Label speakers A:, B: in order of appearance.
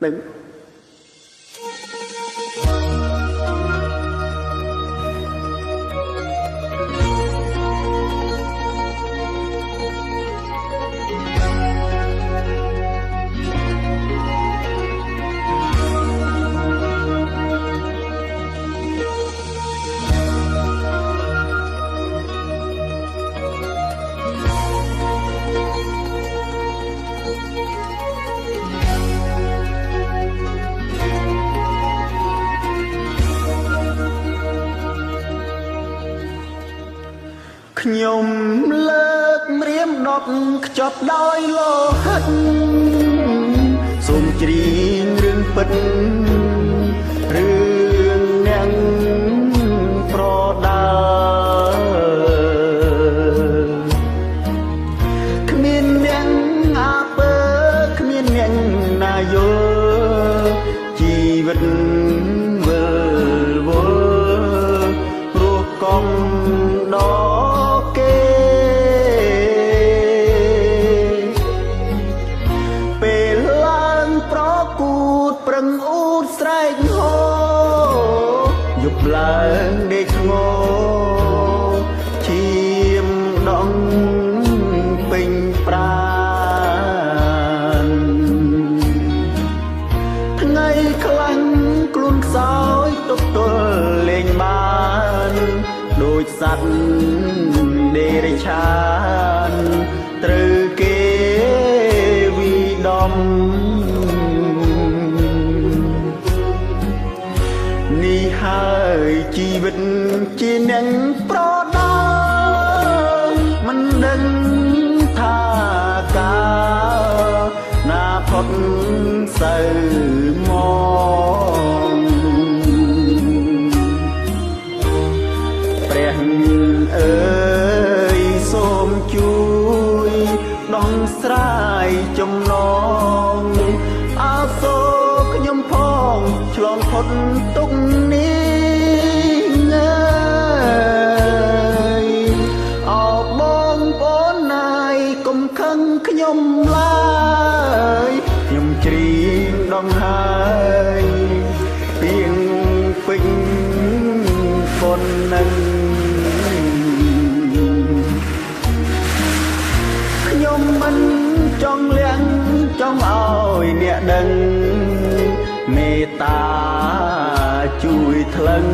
A: ដឹង ខ្ញុំលើកម្រាមដប់ខ្ចប់ដោយលោហិតសូមច្រៀងរឿងពិតរឿងអ្នកប្រដើគ្មានអ្នកអាពើគ្មានអ្នកណាយោជីវិតវិលវល់ព្រោះកុំដល់ពេលឡើងប្រគួតប្រឹងអ៊ូតស្រែកហោយប់ឡើងដេកធ្ងោឈាមដងពេញប្រាណថ្ងៃខ្លាំងខ្លួនខ្សោយទុកទល់លេងបានដូចសត្វដេរិឆានត្រូវគេវិដំនេះហើយជីវិតជាអ្នកប្រដើមិនដឹងថាកាណាផុតសូវមកព្រះអើយសូមជួយដោះស្រាយចំណងអើសូខ្ញុំផងឆ្លងផុតទុកនេះងើយអោបងប្អូនណាយកុំខឹងខ្ញុំឡើយខ្ញុំច្រៀងដងហើយពីងពេញប៉ុណ្ណឹងខ្ញុំមិនចង់លៀងចង់ឲ្យអ្នកដឹងមេត្តាជួយថ្លឹង